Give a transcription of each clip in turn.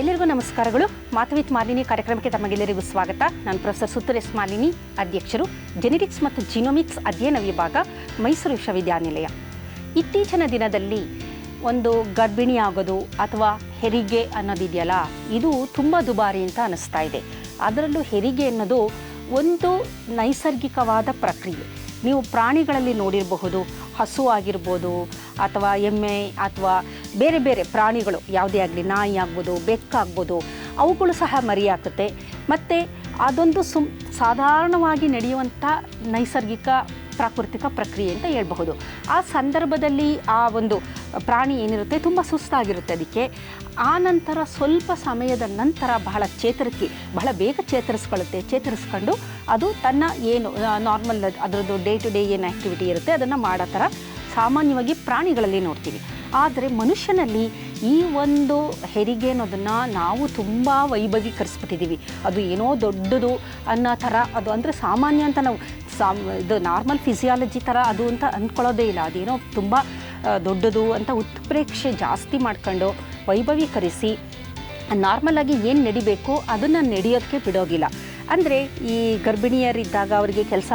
ಎಲ್ಲರಿಗೂ ನಮಸ್ಕಾರಗಳು. ಮಾತು ವಿತ್ ಮಾಲಿನಿ ಕಾರ್ಯಕ್ರಮಕ್ಕೆ ತಮಗೆಲ್ಲರಿಗೂ ಸ್ವಾಗತ. ನಾನು ಪ್ರೊಫೆಸರ್ ಸುತ್ತೂರು ಎಸ್ ಮಾಲಿನಿ, ಅಧ್ಯಕ್ಷರು, ಜೆನೆಟಿಕ್ಸ್ ಮತ್ತು ಜಿನೋಮಿಕ್ಸ್ ಅಧ್ಯಯನ ವಿಭಾಗ, ಮೈಸೂರು ವಿಶ್ವವಿದ್ಯಾನಿಲಯ. ಇತ್ತೀಚಿನ ದಿನದಲ್ಲಿ ಒಂದು ಗರ್ಭಿಣಿ ಆಗೋದು ಅಥವಾ ಹೆರಿಗೆ ಅನ್ನೋದಿದೆಯಲ್ಲ, ಇದು ತುಂಬ ದುಬಾರಿ ಅಂತ ಅನ್ನಿಸ್ತಾ ಇದೆ. ಅದರಲ್ಲೂ ಹೆರಿಗೆ ಅನ್ನೋದು ಒಂದು ನೈಸರ್ಗಿಕವಾದ ಪ್ರಕ್ರಿಯೆ. ನೀವು ಪ್ರಾಣಿಗಳಲ್ಲಿ ನೋಡಿರಬಹುದು, ಹಸು ಆಗಿರ್ಬೋದು ಅಥವಾ ಎಮ್ಮೆ ಅಥವಾ ಬೇರೆ ಬೇರೆ ಪ್ರಾಣಿಗಳು ಯಾವುದೇ ಆಗಲಿ, ನಾಯಿ ಆಗ್ಬೋದು, ಬೆಕ್ಕಾಗ್ಬೋದು, ಅವುಗಳು ಸಹ ಮರಿ ಹಾಕುತ್ತೆ. ಮತ್ತು ಅದೊಂದು ಸಾಧಾರಣವಾಗಿ ನಡೆಯುವಂಥ ನೈಸರ್ಗಿಕ ಪ್ರಾಕೃತಿಕ ಪ್ರಕ್ರಿಯೆ ಅಂತ ಹೇಳ್ಬಹುದು. ಆ ಸಂದರ್ಭದಲ್ಲಿ ಆ ಒಂದು ಪ್ರಾಣಿ ಏನಿರುತ್ತೆ ತುಂಬ ಸುಸ್ತಾಗಿರುತ್ತೆ. ಅದಕ್ಕೆ ಆ ನಂತರ ಸ್ವಲ್ಪ ಸಮಯದ ನಂತರ ಬಹಳ ಬೇಗ ಚೇತರಿಸ್ಕೊಂಡು ಅದು ತನ್ನ ಏನು ನಾರ್ಮಲ್ ಅದರದ್ದು ಡೇ ಟು ಡೇ ಏನು ಆ್ಯಕ್ಟಿವಿಟಿ ಇರುತ್ತೆ ಅದನ್ನು ಮಾಡೋ ಥರ ಸಾಮಾನ್ಯವಾಗಿ ಪ್ರಾಣಿಗಳಲ್ಲಿ ನೋಡ್ತೀವಿ. ಆದರೆ ಮನುಷ್ಯನಲ್ಲಿ ಈ ಒಂದು ಹೆರಿಗೆ ಅನ್ನೋದನ್ನು ನಾವು ತುಂಬ ವೈಭವೀಕರಿಸ್ಬಿಟ್ಟಿದ್ದೀವಿ. ಅದು ಏನೋ ದೊಡ್ಡದು ಅನ್ನೋ ಥರ, ಅದು ಅಂದರೆ ಸಾಮಾನ್ಯ ಅಂತ ನಾವು ಇದು ನಾರ್ಮಲ್ ಫಿಸಿಯಾಲಜಿ ಥರ ಅದು ಅಂತ ಅಂದ್ಕೊಳ್ಳೋದೇ ಇಲ್ಲ. ಅದೇನೋ ತುಂಬ ದೊಡ್ಡದು ಅಂತ ಉತ್ಪ್ರೇಕ್ಷೆ ಜಾಸ್ತಿ ಮಾಡ್ಕೊಂಡು ವೈಭವೀಕರಿಸಿ ನಾರ್ಮಲಾಗಿ ಏನು ನಡಿಬೇಕು ಅದನ್ನು ನಡೆಯೋದಕ್ಕೆ ಬಿಡೋಗಿಲ್ಲ. ಅಂದರೆ ಈ ಗರ್ಭಿಣಿಯರಿದ್ದಾಗ ಅವರಿಗೆ ಕೆಲಸ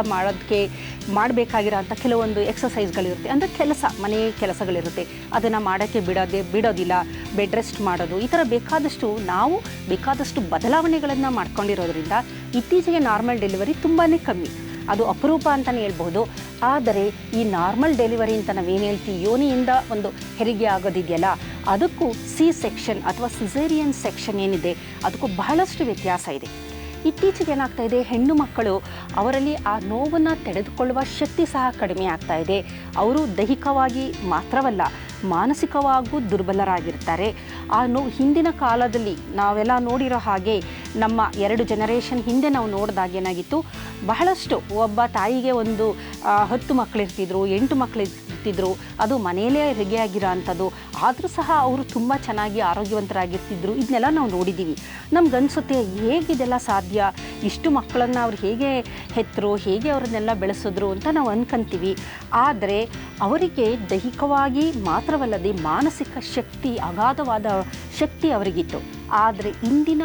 ಮಾಡಬೇಕಾಗಿರೋ ಅಂಥ ಕೆಲವೊಂದು ಎಕ್ಸಸೈಸ್ಗಳಿರುತ್ತೆ. ಅಂದರೆ ಮನೆ ಕೆಲಸಗಳಿರುತ್ತೆ, ಅದನ್ನು ಮಾಡೋಕ್ಕೆ ಬಿಡೋದಿಲ್ಲ. ಬೆಡ್ ರೆಸ್ಟ್ ಮಾಡೋದು, ಈ ಥರ ಬೇಕಾದಷ್ಟು ಬದಲಾವಣೆಗಳನ್ನು ಮಾಡ್ಕೊಂಡಿರೋದ್ರಿಂದ ಇತ್ತೀಚೆಗೆ ನಾರ್ಮಲ್ ಡೆಲಿವರಿ ತುಂಬಾ ಕಮ್ಮಿ. ಅದು ಅಪರೂಪ ಅಂತಲೇ ಹೇಳ್ಬೋದು. ಆದರೆ ಈ ನಾರ್ಮಲ್ ಡೆಲಿವರಿ ಅಂತ ನಾವೇನು ಹೇಳ್ತೀವಿ, ಯೋನಿಯಿಂದ ಒಂದು ಹೆರಿಗೆ ಆಗೋದಿದೆಯಲ್ಲ, ಅದಕ್ಕೂ ಸೆಕ್ಷನ್ ಅಥವಾ ಸಿಸೇರಿಯನ್ ಸೆಕ್ಷನ್ ಏನಿದೆ ಅದಕ್ಕೂ ಬಹಳಷ್ಟು ವ್ಯತ್ಯಾಸ ಇದೆ. ಇತ್ತೀಚೆಗೆ ಏನಾಗ್ತಾ ಇದೆ, ಹೆಣ್ಣು ಮಕ್ಕಳು ಅವರಲ್ಲಿ ಆ ನೋವನ್ನು ತಡೆದುಕೊಳ್ಳುವ ಶಕ್ತಿ ಸಹ ಕಡಿಮೆ ಆಗ್ತಾ ಇದೆ. ಅವರು ದೈಹಿಕವಾಗಿ ಮಾತ್ರವಲ್ಲ, ಮಾನಸಿಕವಾಗೂ ದುರ್ಬಲರಾಗಿರ್ತಾರೆ. ಆ ನೋವು ಹಿಂದಿನ ಕಾಲದಲ್ಲಿ ನಾವೆಲ್ಲ ನೋಡಿರೋ ಹಾಗೆ, ನಮ್ಮ 2 ಜನರೇಷನ್ ಹಿಂದೆ ನಾವು ನೋಡಿದಾಗ ಏನಾಗಿತ್ತು, ಬಹಳಷ್ಟು ಒಬ್ಬ ತಾಯಿಗೆ ಒಂದು 10 ಮಕ್ಕಳಿರ್ತಿದ್ರು, 8 ಮಕ್ಕಳಿರ್ತಿದ್ರು. ಅದು ಮನೆಯಲ್ಲೇ ಹೆರಿಗೆಯಾಗಿರೋ ಅಂಥದ್ದು. ಆದರೂ ಸಹ ಅವರು ತುಂಬ ಚೆನ್ನಾಗಿ ಆರೋಗ್ಯವಂತರಾಗಿರ್ತಿದ್ರು. ಇದನ್ನೆಲ್ಲ ನಾವು ನೋಡಿದ್ದೀವಿ. ನಮಗನ್ಸುತ್ತೆ, ಹೇಗಿದೆಲ್ಲ ಸಾಧ್ಯ, ಇಷ್ಟು ಮಕ್ಕಳನ್ನು ಅವ್ರು ಹೇಗೆ ಹೆತ್ತರು, ಹೇಗೆ ಅವ್ರನ್ನೆಲ್ಲ ಬೆಳೆಸಿದ್ರು ಅಂತ ನಾವು ಅನ್ಕೊಂತೀವಿ. ಆದರೆ ಅವರಿಗೆ ದೈಹಿಕವಾಗಿ ಮಾತ್ರವಲ್ಲದೆ ಮಾನಸಿಕ ಶಕ್ತಿ, ಅಗಾಧವಾದ ಶಕ್ತಿ ಅವರಿಗಿತ್ತು. ಆದರೆ ಇಂದಿನ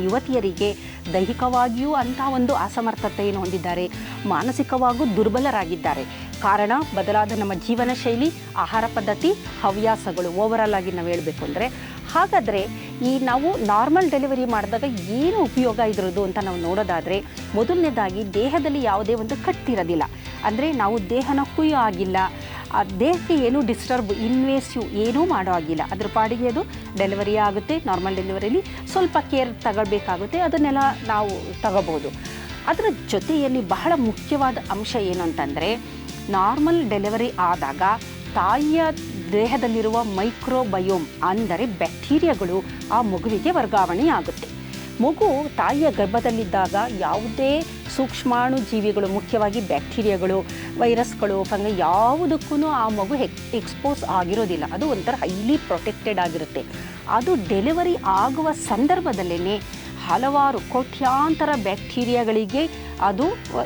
ಯುವತಿಯರಿಗೆ ದೈಹಿಕವಾಗಿಯೂ ಅಂಥ ಒಂದು ಅಸಮರ್ಥತೆಯನ್ನು ಹೊಂದಿದ್ದಾರೆ, ಮಾನಸಿಕವಾಗೂ ದುರ್ಬಲರಾಗಿದ್ದಾರೆ. ಕಾರಣ ಬದಲಾದ ನಮ್ಮ ಜೀವನ ಶೈಲಿ, ಆಹಾರ ಪದ್ಧತಿ, ಹವ್ಯಾಸಗಳು. ಓವರಾಲ್ ಆಗಿ ನಾವು ಹೇಳಬೇಕು ಅಂದರೆ, ಹಾಗಾದರೆ ಈ ನಾವು ನಾರ್ಮಲ್ ಡೆಲಿವರಿ ಮಾಡಿದಾಗ ಏನು ಉಪಯೋಗ ಇದ್ರದ್ದು ಅಂತ ನಾವು ನೋಡೋದಾದರೆ, ಮೊದಲನೇದಾಗಿ ದೇಹದಲ್ಲಿ ಯಾವುದೇ ಒಂದು ಕಟ್ಟಿರೋದಿಲ್ಲ. ಅಂದರೆ ನಾವು ದೇಹನ ಕುಯ್ಯೋ ಆಗಿಲ್ಲ, ಆ ದೇಹಕ್ಕೆ ಏನೂ ಇನ್ವೇಸಿವ್ ಏನೂ ಮಾಡೋ ಆಗಿಲ್ಲ. ಅದ್ರ ಪಾಡಿಗೆ ಅದು ಡೆಲಿವರಿ ಆಗುತ್ತೆ. ನಾರ್ಮಲ್ ಡೆಲಿವರಿಲಿ ಸ್ವಲ್ಪ ಕೇರ್ ತಗೊಳ್ಬೇಕಾಗುತ್ತೆ, ಅದನ್ನೆಲ್ಲ ನಾವು ತಗೋಬೋದು. ಅದರ ಜೊತೆಯಲ್ಲಿ ಬಹಳ ಮುಖ್ಯವಾದ ಅಂಶ ಏನು ಅಂತಂದರೆ, ನಾರ್ಮಲ್ ಡೆಲಿವರಿ ಆದಾಗ ತಾಯಿಯ ದೇಹದಲ್ಲಿರುವ ಮೈಕ್ರೋಬಯೋಮ್ ಅಂದರೆ ಬ್ಯಾಕ್ಟೀರಿಯಾಗಳು ಆ ಮಗುವಿಗೆ ವರ್ಗಾವಣೆ ಆಗುತ್ತೆ. ಮಗು ತಾಯಿಯ ಗರ್ಭದಲ್ಲಿದ್ದಾಗ ಯಾವುದೇ ಸೂಕ್ಷ್ಮಾಣು ಜೀವಿಗಳು, ಮುಖ್ಯವಾಗಿ ಬ್ಯಾಕ್ಟೀರಿಯಾಗಳು, ವೈರಸ್ಗಳು, ಫಂಗೈ ಯಾವುದಕ್ಕೂ ಆ ಮಗು ಎಕ್ಸ್ಪೋಸ್ ಆಗಿರೋದಿಲ್ಲ. ಅದು ಒಂಥರ ಹೈಲಿ ಪ್ರೊಟೆಕ್ಟೆಡ್ ಆಗಿರುತ್ತೆ. ಅದು ಡೆಲಿವರಿ ಆಗುವ ಸಂದರ್ಭದಲ್ಲೇ ಹಲವಾರು ಕೋಟ್ಯಾಂತರ ಬ್ಯಾಕ್ಟೀರಿಯಾಗಳಿಗೆ ಅದು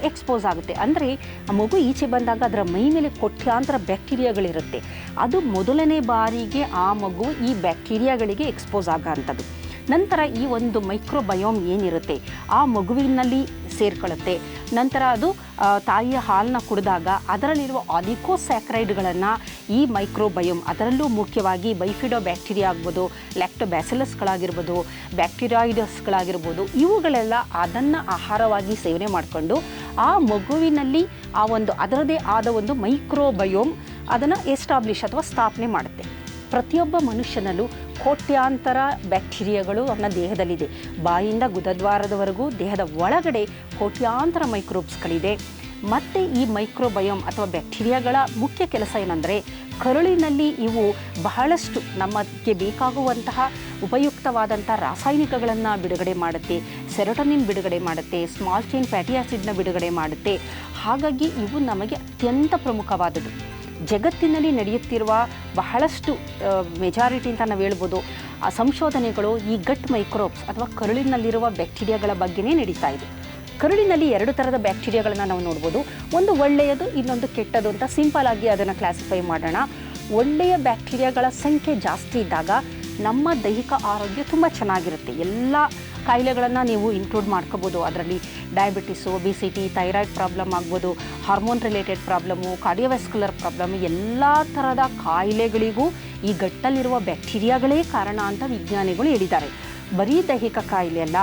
ಎಕ್ಸ್ಪೋಸ್ ಆಗುತ್ತೆ. ಅಂದರೆ ಆ ಮಗು ಈಚೆ ಬಂದಾಗ ಅದರ ಮೈ ಮೇಲೆ ಕೋಟ್ಯಾಂತರ ಬ್ಯಾಕ್ಟೀರಿಯಾಗಳಿರುತ್ತೆ. ಅದು ಮೊದಲನೇ ಬಾರಿಗೆ ಆ ಮಗು ಈ ಬ್ಯಾಕ್ಟೀರಿಯಾಗಳಿಗೆ ಎಕ್ಸ್ಪೋಸ್ ಆಗೋಂಥದ್ದು. ನಂತರ ಈ ಒಂದು ಮೈಕ್ರೋಬಯೋಮ್ ಏನಿರುತ್ತೆ ಆ ಮಗುವಿನಲ್ಲಿ ಸೇರ್ಕೊಳ್ಳುತ್ತೆ. ನಂತರ ಅದು ತಾಯಿಯ ಹಾಲನ್ನ ಕುಡಿದಾಗ ಅದರಲ್ಲಿರುವ ಆಲಿಕೋಸ್ಯಾಕ್ರೈಡ್ಗಳನ್ನು ಈ ಮೈಕ್ರೋಬಯೋಮ್, ಅದರಲ್ಲೂ ಮುಖ್ಯವಾಗಿ ಬೈಫಿಡೋ ಬ್ಯಾಕ್ಟೀರಿಯಾ ಆಗ್ಬೋದು, ಲ್ಯಾಕ್ಟೋಬ್ಯಾಸಿಲಸ್ಗಳಾಗಿರ್ಬೋದು, ಬ್ಯಾಕ್ಟೀರಿಯಾಯ್ಡಸ್ಗಳಾಗಿರ್ಬೋದು, ಇವುಗಳೆಲ್ಲ ಅದನ್ನು ಆಹಾರವಾಗಿ ಸೇವನೆ ಮಾಡಿಕೊಂಡು ಆ ಮಗುವಿನಲ್ಲಿ ಆ ಒಂದು ಅದರದೇ ಆದ ಒಂದು ಮೈಕ್ರೋಬಯೋಮ್ ಅದನ್ನು ಎಸ್ಟಾಬ್ಲಿಷ್ ಅಥವಾ ಸ್ಥಾಪನೆ ಮಾಡುತ್ತೆ. ಪ್ರತಿಯೊಬ್ಬ ಮನುಷ್ಯನಲ್ಲೂ ಕೋಟ್ಯಾಂತರ ಬ್ಯಾಕ್ಟೀರಿಯಾಗಳು ಅವನ ದೇಹದಲ್ಲಿದೆ. ಬಾಯಿಂದ ಗುದದ್ವಾರದವರೆಗೂ ದೇಹದ ಒಳಗಡೆ ಕೋಟ್ಯಾಂತರ ಮೈಕ್ರೋಬ್ಸ್ಗಳಿದೆ. ಮತ್ತು ಈ ಮೈಕ್ರೋಬಯೋಮ್ ಅಥವಾ ಬ್ಯಾಕ್ಟೀರಿಯಾಗಳ ಮುಖ್ಯ ಕೆಲಸ ಏನಂದರೆ, ಕರುಳಿನಲ್ಲಿ ಇವು ಬಹಳಷ್ಟು ನಮಗೆ ಬೇಕಾಗುವಂತಹ ಉಪಯುಕ್ತವಾದಂಥ ರಾಸಾಯನಿಕಗಳನ್ನು ಬಿಡುಗಡೆ ಮಾಡುತ್ತೆ, ಸೆರೋಟೋನಿನ್ ಬಿಡುಗಡೆ ಮಾಡುತ್ತೆ, ಸ್ಮಾಲ್ ಚೈನ್ ಫ್ಯಾಟಿ ಆ್ಯಸಿಡ್ನ ಬಿಡುಗಡೆ ಮಾಡುತ್ತೆ. ಹಾಗಾಗಿ ಇವು ನಮಗೆ ಅತ್ಯಂತ ಪ್ರಮುಖವಾದದ್ದು. ಜಗತ್ತಿನಲ್ಲಿ ನಡೆಯುತ್ತಿರುವ ಬಹಳಷ್ಟು ಮೆಜಾರಿಟಿ ಅಂತ ನಾವು ಹೇಳ್ಬೋದು ಆ ಸಂಶೋಧನೆಗಳು ಈ ಗಟ್ ಮೈಕ್ರೋಬ್ಸ್ ಅಥವಾ ಕರುಳಿನಲ್ಲಿರುವ ಬ್ಯಾಕ್ಟೀರಿಯಾಗಳ ಬಗ್ಗೆನೇ ನಡೀತಾ ಇದೆ. ಕರುಳಿನಲ್ಲಿ 2 ಥರದ ಬ್ಯಾಕ್ಟೀರಿಯಾಗಳನ್ನು ನಾವು ನೋಡ್ಬೋದು. ಒಂದು ಒಳ್ಳೆಯದು, ಇನ್ನೊಂದು ಕೆಟ್ಟದು ಅಂತ ಸಿಂಪಲ್ ಆಗಿ ಅದನ್ನು ಕ್ಲಾಸಿಫೈ ಮಾಡೋಣ. ಒಳ್ಳೆಯ ಬ್ಯಾಕ್ಟೀರಿಯಾಗಳ ಸಂಖ್ಯೆ ಜಾಸ್ತಿ ಇದ್ದಾಗ ನಮ್ಮ ದೈಹಿಕ ಆರೋಗ್ಯ ತುಂಬ ಚೆನ್ನಾಗಿರುತ್ತೆ. ಎಲ್ಲ ಕಾಯಿಲೆಗಳನ್ನು ನೀವು ಇನ್ಕ್ಲೂಡ್ ಮಾಡ್ಕೋಬೋದು. ಅದರಲ್ಲಿ ಡಯಾಬಿಟಿಸು, ಒಬಿಸಿಟಿ, ಥೈರಾಯ್ಡ್ ಪ್ರಾಬ್ಲಮ್ ಆಗ್ಬೋದು, hormone related problem, cardiovascular problem, ಎಲ್ಲ ಥರದ ಕಾಯಿಲೆಗಳಿಗೂ ಈ ಗಟ್ಟಲ್ಲಿರುವ ಬ್ಯಾಕ್ಟೀರಿಯಾಗಳೇ ಕಾರಣ ಅಂತ ವಿಜ್ಞಾನಿಗಳು ಹೇಳಿದ್ದಾರೆ. ಬರೀ ದೈಹಿಕ ಕಾಯಿಲೆ ಅಲ್ಲ,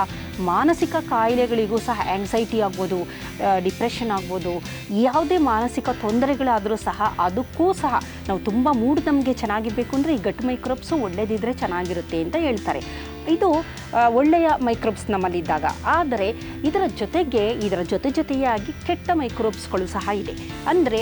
ಮಾನಸಿಕ ಕಾಯಿಲೆಗಳಿಗೂ ಸಹ ಆ್ಯಂಗ್ಸೈಟಿ ಆಗ್ಬೋದು, ಡಿಪ್ರೆಷನ್ ಆಗ್ಬೋದು, ಯಾವುದೇ ಮಾನಸಿಕ ತೊಂದರೆಗಳಾದರೂ ಸಹ ಅದಕ್ಕೂ ಸಹ ನಾವು ತುಂಬ ಮೂಡ್ ನಮಗೆ ಚೆನ್ನಾಗಿರಬೇಕು ಅಂದರೆ ಈ ಗಟ್ ಮೈಕ್ರೋಬ್ಸು ಒಳ್ಳೆಯದಿದ್ದರೆ ಚೆನ್ನಾಗಿರುತ್ತೆ ಅಂತ ಹೇಳ್ತಾರೆ. ಇದು ಒಳ್ಳೆಯ ಮೈಕ್ರೋಬ್ಸ್ ನಮ್ಮಲ್ಲಿದ್ದಾಗ. ಆದರೆ ಇದರ ಜೊತೆಯಾಗಿ ಕೆಟ್ಟ ಮೈಕ್ರೋಬ್ಸ್ಗಳು ಸಹ ಇದೆ. ಅಂದರೆ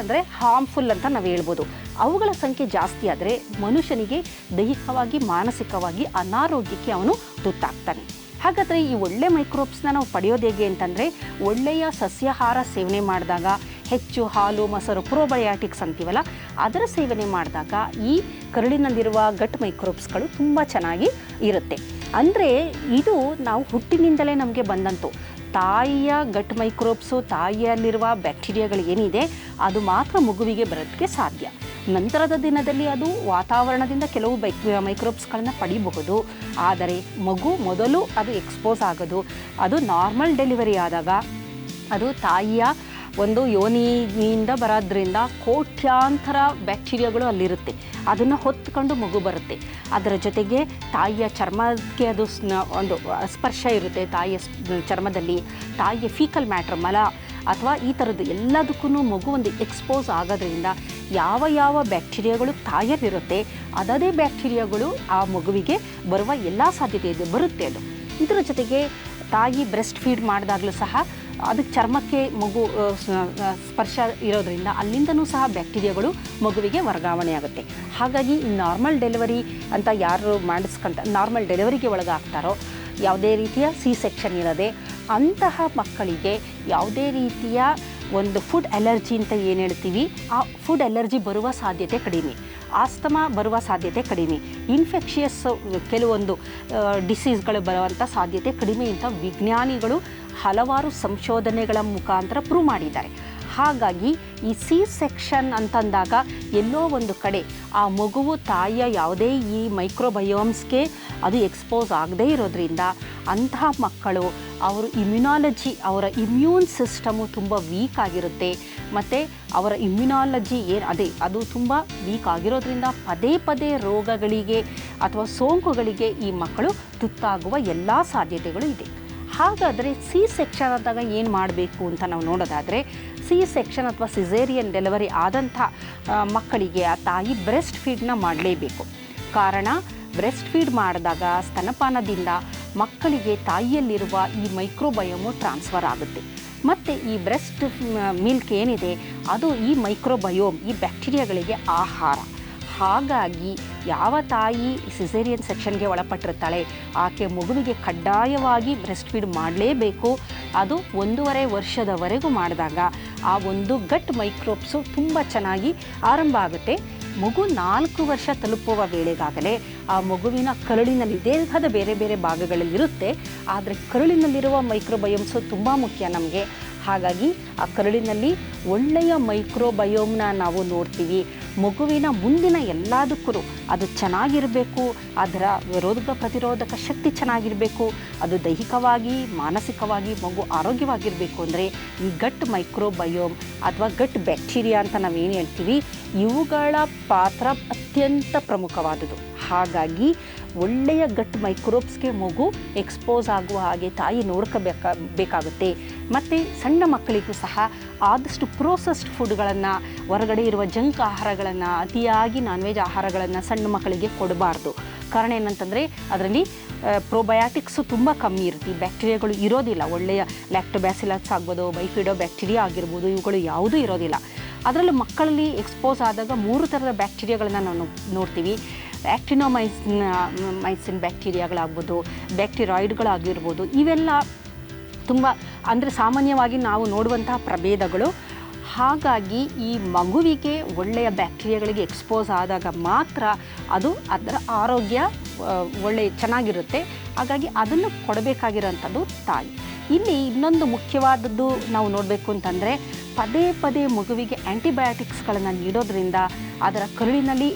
ಅಂದರೆ ಹಾರ್ಮ್ಫುಲ್ ಅಂತ ನಾವು ಹೇಳ್ಬೋದು. ಅವುಗಳ ಸಂಖ್ಯೆ ಜಾಸ್ತಿ ಆದರೆ ಮನುಷ್ಯನಿಗೆ ದೈಹಿಕವಾಗಿ ಮಾನಸಿಕವಾಗಿ ಅನಾರೋಗ್ಯಕ್ಕೆ ಅವನು ತುತ್ತಾಗ್ತಾನೆ. ಹಾಗಾದರೆ ಈ ಒಳ್ಳೆ ಮೈಕ್ರೋಬ್ಸ್ನ ನಾವು ಪಡೆಯೋದು ಹೇಗೆ ಅಂತಂದರೆ, ಒಳ್ಳೆಯ ಸಸ್ಯಾಹಾರ ಸೇವನೆ ಮಾಡಿದಾಗ, ಹೆಚ್ಚು ಹಾಲು, ಮೊಸರು, ಪ್ರೋಬಯಾಟಿಕ್ಸ್ ಅಂತೀವಲ್ಲ, ಅದರ ಸೇವನೆ ಮಾಡಿದಾಗ ಈ ಕರುಳಿನಲ್ಲಿರುವ ಗಟ್ ಮೈಕ್ರೋಬ್ಸ್ಗಳು ತುಂಬ ಚೆನ್ನಾಗಿ ಇರುತ್ತೆ. ಅಂದರೆ ಇದು ನಾವು ಹುಟ್ಟಿನಿಂದಲೇ ನಮಗೆ ಬಂದಂತು. ತಾಯಿಯ ಗಟ್ ಮೈಕ್ರೋಬ್ಸು, ತಾಯಿಯಲ್ಲಿರುವ ಬ್ಯಾಕ್ಟೀರಿಯಾಗಳು ಏನಿದೆ ಅದು ಮಾತ್ರ ಮಗುವಿಗೆ ಬರೋದಕ್ಕೆ ಸಾಧ್ಯ. ನಂತರದ ದಿನದಲ್ಲಿ ಅದು ವಾತಾವರಣದಿಂದ ಕೆಲವು ಮೈಕ್ರೋಬ್ಸ್ಗಳನ್ನ ಪಡಿಬಹುದು. ಆದರೆ ಮಗು ಮೊದಲು ಅದು ಎಕ್ಸ್ಪೋಸ್ ಆಗೋದು ಅದು ನಾರ್ಮಲ್ ಡೆಲಿವರಿ ಆದಾಗ, ಅದು ತಾಯಿಯ ಒಂದು ಯೋನಿಯಿಂದ ಬರೋದ್ರಿಂದ ಕೋಟ್ಯಾಂತರ ಬ್ಯಾಕ್ಟೀರಿಯಾಗಳು ಅಲ್ಲಿರುತ್ತೆ. ಅದನ್ನು ಹೊತ್ಕೊಂಡು ಮಗು ಬರುತ್ತೆ. ಅದರ ಜೊತೆಗೆ ತಾಯಿಯ ಚರ್ಮಕ್ಕೆ ಅದು ಒಂದು ಸ್ಪರ್ಶ ಇರುತ್ತೆ. ತಾಯಿಯ ಚರ್ಮದಲ್ಲಿ ತಾಯಿಯ ಫೀಕಲ್ ಮ್ಯಾಟ್ರ್, ಮಲ ಅಥವಾ ಈ ಥರದ್ದು ಎಲ್ಲದಕ್ಕೂ ಮಗು ಒಂದು ಎಕ್ಸ್ಪೋಸ್ ಆಗೋದ್ರಿಂದ ಯಾವ ಬ್ಯಾಕ್ಟೀರಿಯಾಗಳು ತಾಯಿಯಲ್ಲಿರುತ್ತೆ ಅದೇ ಬ್ಯಾಕ್ಟೀರಿಯಾಗಳು ಆ ಮಗುವಿಗೆ ಬರುವ ಎಲ್ಲ ಸಾಧ್ಯತೆ ಇದೆ, ಬರುತ್ತೆ ಅದು. ಇದರ ಜೊತೆಗೆ ತಾಯಿ ಬ್ರೆಸ್ಟ್ ಫೀಡ್ ಮಾಡಿದಾಗಲೂ ಸಹ ಅದಕ್ಕೆ ಚರ್ಮಕ್ಕೆ ಮಗು ಸ್ಪರ್ಶ ಇರೋದ್ರಿಂದ ಅಲ್ಲಿಂದನೂ ಸಹ ಬ್ಯಾಕ್ಟೀರಿಯಾಗಳು ಮಗುವಿಗೆ ವರ್ಗಾವಣೆ ಆಗುತ್ತೆ. ಹಾಗಾಗಿ ನಾರ್ಮಲ್ ಡೆಲಿವರಿ ಅಂತ ಯಾರು ನಾರ್ಮಲ್ ಡೆಲಿವರಿಗೆ ಒಳಗಾಗ್ತಾರೋ, ಯಾವುದೇ ರೀತಿಯ ಸೆಕ್ಷನ್ ಇರದೆ ಅಂತಹ ಮಕ್ಕಳಿಗೆ ಯಾವುದೇ ರೀತಿಯ ಒಂದು ಫುಡ್ ಅಲರ್ಜಿ ಅಂತ ಏನು ಹೇಳ್ತೀವಿ, ಆ ಫುಡ್ ಅಲರ್ಜಿ ಬರುವ ಸಾಧ್ಯತೆ ಕಡಿಮೆ, ಆಸ್ತಮಾ ಬರುವ ಸಾಧ್ಯತೆ ಕಡಿಮೆ, ಇನ್ಫೆಕ್ಷಿಯಸ್ ಕೆಲವೊಂದು ಡಿಸೀಸ್ಗಳು ಬರುವಂಥ ಸಾಧ್ಯತೆ ಕಡಿಮೆ ಅಂತ ವಿಜ್ಞಾನಿಗಳು ಹಲವಾರು ಸಂಶೋಧನೆಗಳ ಮುಖಾಂತರ ಪ್ರೂವ್ ಮಾಡಿದ್ದಾರೆ. ಹಾಗಾಗಿ ಈ ಸೆಕ್ಷನ್ ಅಂತಂದಾಗ ಎಲ್ಲೋ ಒಂದು ಕಡೆ ಆ ಮಗುವು ತಾಯಿಯ ಯಾವುದೇ ಈ ಮೈಕ್ರೋಬಯೋಮ್ಸ್ಗೆ ಅದು ಎಕ್ಸ್ಪೋಸ್ ಆಗದೇ ಇರೋದ್ರಿಂದ ಅಂತಹ ಮಕ್ಕಳು ಅವರ ಅವರ ಇಮ್ಯೂನ್ ಸಿಸ್ಟಮು ತುಂಬ ವೀಕ್ ಆಗಿರುತ್ತೆ. ಮತ್ತು ಅವರ ಇಮ್ಯುನಾಲಜಿ ಅದು ತುಂಬ ವೀಕ್ ಆಗಿರೋದ್ರಿಂದ ಪದೇ ರೋಗಗಳಿಗೆ ಅಥವಾ ಸೋಂಕುಗಳಿಗೆ ಈ ಮಕ್ಕಳು ತುತ್ತಾಗುವ ಎಲ್ಲ ಸಾಧ್ಯತೆಗಳು ಇದೆ. ಹಾಗಾದರೆ ಸೆಕ್ಷನ್ ಆದಾಗ ಏನು ಮಾಡಬೇಕು ಅಂತ ನಾವು ನೋಡೋದಾದರೆ, ಸೆಕ್ಷನ್ ಅಥವಾ ಸಿಸೇರಿಯನ್ ಡೆಲಿವರಿ ಆದಂಥ ಮಕ್ಕಳಿಗೆ ಆ ತಾಯಿ ಬ್ರೆಸ್ಟ್ ಫೀಡ್ನ ಮಾಡಲೇಬೇಕು. ಕಾರಣ, ಬ್ರೆಸ್ಟ್ ಫೀಡ್ ಮಾಡಿದಾಗ ಸ್ತನಪಾನದಿಂದ ಮಕ್ಕಳಿಗೆ ತಾಯಿಯಲ್ಲಿರುವ ಈ ಮೈಕ್ರೋಬಯೋಮು ಟ್ರಾನ್ಸ್ಫರ್ ಆಗುತ್ತೆ. ಮತ್ತು ಈ ಬ್ರೆಸ್ಟ್ ಮಿಲ್ಕ್ ಏನಿದೆ ಅದು ಈ ಮೈಕ್ರೋಬಯೋಮ್, ಈ ಬ್ಯಾಕ್ಟೀರಿಯಾಗಳಿಗೆ ಆಹಾರ. ಹಾಗಾಗಿ ಯಾವ ತಾಯಿ ಸಿಸೇರಿಯನ್ ಸೆಕ್ಷನ್ಗೆ ಒಳಪಟ್ಟಿರ್ತಾಳೆ ಆಕೆ ಮಗುವಿಗೆ ಕಡ್ಡಾಯವಾಗಿ ಬ್ರೆಸ್ಟ್ ಫೀಡ್ ಮಾಡಲೇಬೇಕು. ಅದು 1.5 ವರ್ಷದವರೆಗೂ ಮಾಡಿದಾಗ ಆ ಒಂದು ಗಟ್ ಮೈಕ್ರೋಬ್ಸು ತುಂಬ ಚೆನ್ನಾಗಿ ಆರಂಭ ಆಗುತ್ತೆ. ಮಗು 4 ವರ್ಷ ತಲುಪುವ ವೇಳೆಗಾಗಲೇ ಆ ಮಗುವಿನ ಕರುಳಿನಲ್ಲಿ, ದೇಹದ ಬೇರೆ ಭಾಗಗಳಲ್ಲಿರುತ್ತೆ, ಆದರೆ ಕರುಳಿನಲ್ಲಿರುವ ಮೈಕ್ರೋಬಯೋಮ್ಸು ತುಂಬ ಮುಖ್ಯ ನಮಗೆ. ಹಾಗಾಗಿ ಆ ಕರುಳಿನಲ್ಲಿ ಒಳ್ಳೆಯ ಮೈಕ್ರೋಬಯೋಮ್ನ ನಾವು ನೋಡ್ತೀವಿ. ಮಗುವಿನ ಮುಂದಿನ ಎಲ್ಲದಕ್ಕೂ ಅದು ಚೆನ್ನಾಗಿರಬೇಕು, ಅದರ ರೋಗ ಪ್ರತಿರೋಧಕ ಶಕ್ತಿ ಚೆನ್ನಾಗಿರಬೇಕು, ಅದು ದೈಹಿಕವಾಗಿ ಮಾನಸಿಕವಾಗಿ ಮಗು ಆರೋಗ್ಯವಾಗಿರಬೇಕು ಅಂದರೆ ಈ ಗಟ್ ಮೈಕ್ರೋಬಯೋಮ್ ಅಥವಾ ಗಟ್ ಬ್ಯಾಕ್ಟೀರಿಯಾ ಅಂತ ನಾವೇನು ಹೇಳ್ತೀವಿ, ಇವುಗಳ ಪಾತ್ರ ಅತ್ಯಂತ ಪ್ರಮುಖವಾದುದು. ಹಾಗಾಗಿ ಒಳ್ಳೆಯ ಗಟ್ ಮೈಕ್ರೋಬ್ಸ್ಗೆ ಮಗು ಎಕ್ಸ್ಪೋಸ್ ಆಗುವ ಹಾಗೆ ತಾಯಿ ನೋಡ್ಕೋಬೇಕಾಗುತ್ತೆ. ಮತ್ತು ಸಣ್ಣ ಮಕ್ಕಳಿಗೂ ಸಹ ಆದಷ್ಟು ಪ್ರೋಸೆಸ್ಡ್ ಫುಡ್ಗಳನ್ನು, ಹೊರಗಡೆ ಇರುವ ಜಂಕ್ ಆಹಾರಗಳನ್ನು, ಅತಿಯಾಗಿ ನಾನ್-ವೆಜ್ ಆಹಾರಗಳನ್ನು ಸಣ್ಣ ಮಕ್ಕಳಿಗೆ ಕೊಡಬಾರ್ದು. ಕಾರಣ ಏನಂತಂದರೆ ಅದರಲ್ಲಿ ಪ್ರೋಬಯಾಟಿಕ್ಸು ತುಂಬ ಕಮ್ಮಿ ಇರುತ್ತೆ, ಈ ಬ್ಯಾಕ್ಟೀರಿಯಾಗಳು ಇರೋದಿಲ್ಲ. ಒಳ್ಳೆಯ ಲ್ಯಾಕ್ಟೋಬ್ಯಾಸಿಲಸ್ ಆಗ್ಬೋದು, ಬೈಫಿಡೋ ಬ್ಯಾಕ್ಟೀರಿಯಾ ಆಗಿರ್ಬೋದು, ಇವುಗಳು ಯಾವುದೂ ಇರೋದಿಲ್ಲ. ಅದರಲ್ಲೂ ಮಕ್ಕಳಲ್ಲಿ ಎಕ್ಸ್ಪೋಸ್ ಆದಾಗ 3 ಥರದ ಬ್ಯಾಕ್ಟೀರಿಯಾಗಳನ್ನು ನಾವು ನೋಡ್ತೀವಿ. ಆ್ಯಕ್ಟಿನೋಮೈಸಿನ್ ಬ್ಯಾಕ್ಟೀರಿಯಾಗಳಾಗ್ಬೋದು, ಬ್ಯಾಕ್ಟೀರಾಯ್ಡ್ಗಳಾಗಿರ್ಬೋದು, ಇವೆಲ್ಲ ತುಂಬ ಅಂದರೆ ಸಾಮಾನ್ಯವಾಗಿ ನಾವು ನೋಡುವಂತಹ ಪ್ರಭೇದಗಳು. ಹಾಗಾಗಿ ಈ ಮಗುವಿಗೆ ಒಳ್ಳೆಯ ಬ್ಯಾಕ್ಟೀರಿಯಾಗಳಿಗೆ ಎಕ್ಸ್ಪೋಸ್ ಆದಾಗ ಮಾತ್ರ ಅದರ ಆರೋಗ್ಯ ಚೆನ್ನಾಗಿರುತ್ತೆ. ಹಾಗಾಗಿ ಅದನ್ನು ಕೊಡಬೇಕಾಗಿರೋಂಥದ್ದು ತಾಯಿ. ಇಲ್ಲಿ ಇನ್ನೊಂದು ಮುಖ್ಯವಾದದ್ದು ನಾವು ನೋಡಬೇಕು ಅಂತಂದರೆ, ಪದೇ ಪದೇ ಮಗುವಿಗೆ ಆ್ಯಂಟಿಬಯೋಟಿಕ್ಸ್ಗಳನ್ನು ನೀಡೋದ್ರಿಂದ ಅದರ ಕರುಳಿನಲ್ಲಿ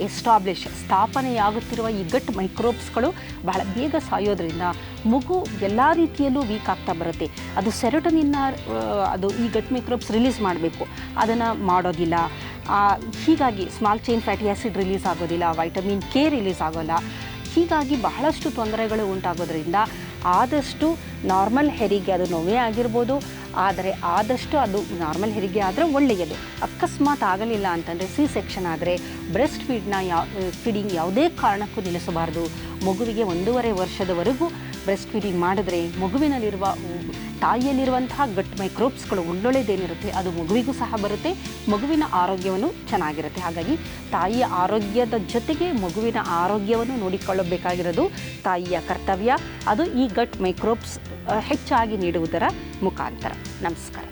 ಸ್ಥಾಪನೆಯಾಗುತ್ತಿರುವ ಈ ಗಟ್ ಮೈಕ್ರೋಬ್ಸ್ಗಳು ಬಹಳ ಬೇಗ ಸಾಯೋದ್ರಿಂದ ಮಗು ಎಲ್ಲ ರೀತಿಯಲ್ಲೂ ವೀಕ್ ಆಗ್ತಾ ಬರುತ್ತೆ. ಅದು ಸೆರೋಟೋನಿನ್ನ ಅದು ಈ ಗಟ್ ಮೈಕ್ರೋಬ್ಸ್ ರಿಲೀಸ್ ಮಾಡಬೇಕು, ಅದನ್ನು ಮಾಡೋದಿಲ್ಲ. ಹೀಗಾಗಿ small chain fatty acid release ಆಗೋದಿಲ್ಲ, ವೈಟಮಿನ್ ಕೆ ರಿಲೀಸ್ ಆಗೋಲ್ಲ. ಹೀಗಾಗಿ ಬಹಳಷ್ಟು ತೊಂದರೆಗಳು ಉಂಟಾಗೋದ್ರಿಂದ ಆದಷ್ಟು ನಾರ್ಮಲ್ ಹೆರಿಗೆ, ಅದು ನೋವೇ ಆಗಿರ್ಬೋದು, ಆದರೆ ಆದಷ್ಟು ಅದು ನಾರ್ಮಲ್ ಹೆರಿಗೆ ಆದರೆ ಒಳ್ಳೆಯದು. ಅಕಸ್ಮಾತ್ ಆಗಲಿಲ್ಲ ಅಂತಂದರೆ ಸೆಕ್ಷನ್ ಆದರೆ ಬ್ರೆಸ್ಟ್ ಫೀಡಿಂಗ್ ಯಾವುದೇ ಕಾರಣಕ್ಕೂ ನಿಲ್ಲಿಸಬಾರ್ದು. ಮಗುವಿಗೆ 1.5 ವರ್ಷದವರೆಗೂ ಬ್ರೆಸ್ಟ್ ಫೀಡಿಂಗ್ ಮಾಡಿದ್ರೆ ಮಗುವಿನಲ್ಲಿರುವ ತಾಯಿಯಲ್ಲಿರುವಂತಹ ಗಟ್ ಮೈಕ್ರೋಬ್ಸ್ಗಳು ಒಳ್ಳೊಳ್ಳೆದೇನಿರುತ್ತೆ ಅದು ಮಗುವಿಗೂ ಸಹ ಬರುತ್ತೆ, ಮಗುವಿನ ಆರೋಗ್ಯವನ್ನು ಚೆನ್ನಾಗಿರುತ್ತೆ. ಹಾಗಾಗಿ ತಾಯಿಯ ಆರೋಗ್ಯದ ಜೊತೆಗೆ ಮಗುವಿನ ಆರೋಗ್ಯವನ್ನು ನೋಡಿಕೊಳ್ಳಬೇಕಾಗಿರೋದು ತಾಯಿಯ ಕರ್ತವ್ಯ. ಅದು ಈ ಗಟ್ ಮೈಕ್ರೋಬ್ಸ್ ಹೆಚ್ಚಾಗಿ ನೀಡುವುದರ ಮುಖಾಂತರ. ನಮಸ್ಕಾರ.